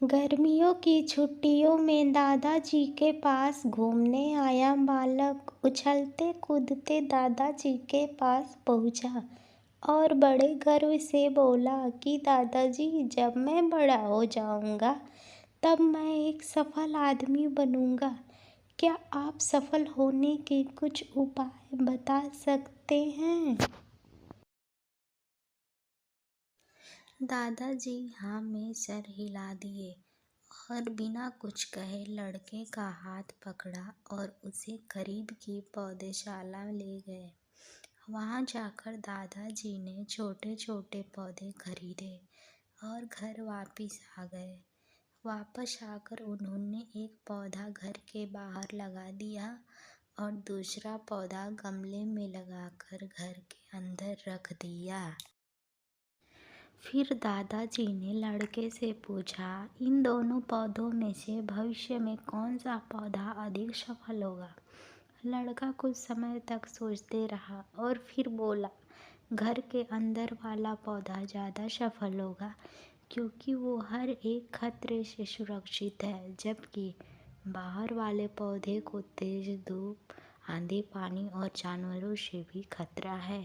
गर्मियों की छुट्टियों में दादाजी के पास घूमने आया बालक उछलते कूदते दादाजी के पास पहुंचा और बड़े गर्व से बोला कि दादाजी, जब मैं बड़ा हो जाऊंगा तब मैं एक सफल आदमी बनूंगा। क्या आप सफल होने के कुछ उपाय बता सकते हैं? दादाजी हाँ में सर हिला दिए और बिना कुछ कहे लड़के का हाथ पकड़ा और उसे करीब की पौधशाला ले गए। वहाँ जाकर दादाजी ने छोटे छोटे पौधे खरीदे और घर वापस आ गए। वापस आकर उन्होंने एक पौधा घर के बाहर लगा दिया और दूसरा पौधा गमले में लगाकर घर के अंदर रख दिया। फिर दादाजी ने लड़के से पूछा, इन दोनों पौधों में से भविष्य में कौन सा पौधा अधिक सफल होगा? लड़का कुछ समय तक सोचते रहा और फिर बोला, घर के अंदर वाला पौधा ज़्यादा सफल होगा क्योंकि वो हर एक खतरे से सुरक्षित है, जबकि बाहर वाले पौधे को तेज धूप, आंधी, पानी और जानवरों से भी खतरा है।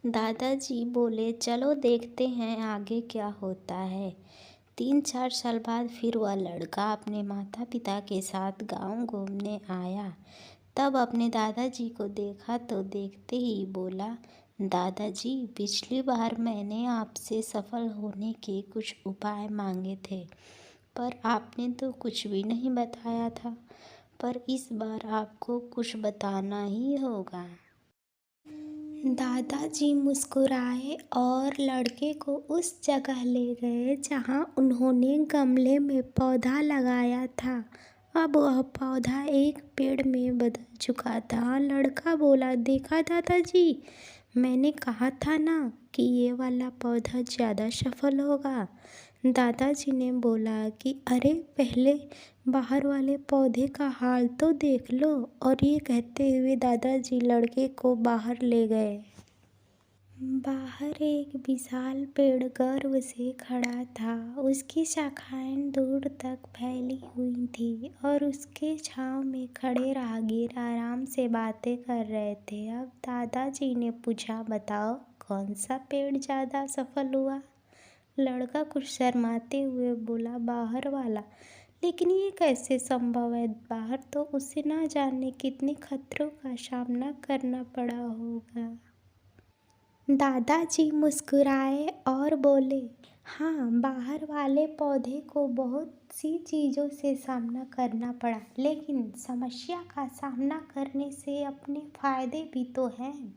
दादाजी बोले, चलो देखते हैं आगे क्या होता है। 3-4 साल बाद फिर वह लड़का अपने माता पिता के साथ गांव घूमने आया। तब अपने दादाजी को देखा तो देखते ही बोला, दादाजी, पिछली बार मैंने आपसे सफल होने के कुछ उपाय मांगे थे, पर आपने तो कुछ भी नहीं बताया था। पर इस बार आपको कुछ बताना ही होगा। दादाजी मुस्कुराए और लड़के को उस जगह ले गए जहां उन्होंने गमले में पौधा लगाया था। अब वह पौधा एक पेड़ में बदल चुका था। लड़का बोला, देखा दादाजी, मैंने कहा था ना कि ये वाला पौधा ज़्यादा सफल होगा। दादाजी ने बोला कि अरे, पहले बाहर वाले पौधे का हाल तो देख लो। और ये कहते हुए दादाजी लड़के को बाहर ले गए। बाहर एक विशाल पेड़ गर्व से खड़ा था। उसकी शाखाएं दूर तक फैली हुई थी और उसके छांव में खड़े राहगीर आराम से बातें कर रहे थे। अब दादाजी ने पूछा, बताओ कौन सा पेड़ ज़्यादा सफल हुआ? लड़का कुछ शर्माते हुए बोला, बाहर वाला। लेकिन ये कैसे संभव है? बाहर तो उसे ना जाने कितने खतरों का सामना करना पड़ा होगा। दादाजी मुस्कुराए और बोले, हाँ, बाहर वाले पौधे को बहुत सी चीज़ों से सामना करना पड़ा, लेकिन समस्या का सामना करने से अपने फायदे भी तो हैं।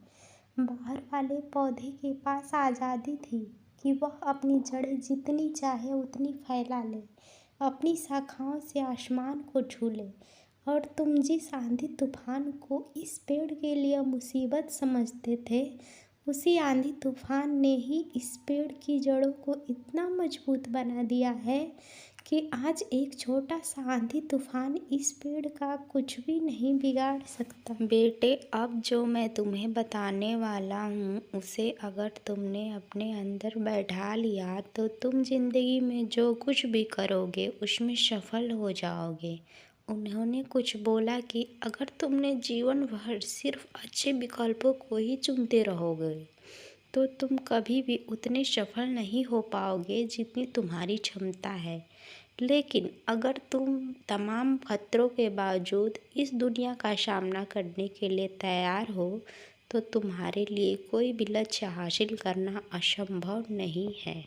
बाहर वाले पौधे के पास आज़ादी थी कि वह अपनी जड़ें जितनी चाहे उतनी फैला ले, अपनी शाखाओं से आसमान को छू ले। और तुम जिस आंधी तूफान को इस पेड़ के लिए मुसीबत समझते थे, उसी आंधी तूफान ने ही इस पेड़ की जड़ों को इतना मजबूत बना दिया है कि आज एक छोटा सा आंधी तूफान इस पेड़ का कुछ भी नहीं बिगाड़ सकता। बेटे, अब जो मैं तुम्हें बताने वाला हूँ उसे अगर तुमने अपने अंदर बैठा लिया तो तुम जिंदगी में जो कुछ भी करोगे उसमें सफल हो जाओगे। उन्होंने कुछ बोला कि अगर तुमने जीवन भर सिर्फ अच्छे विकल्पों को ही चुनते रहोगे तो तुम कभी भी उतने सफल नहीं हो पाओगे जितनी तुम्हारी क्षमता है। लेकिन अगर तुम तमाम खतरों के बावजूद इस दुनिया का सामना करने के लिए तैयार हो तो तुम्हारे लिए कोई भी लक्ष्य हासिल करना असंभव नहीं है।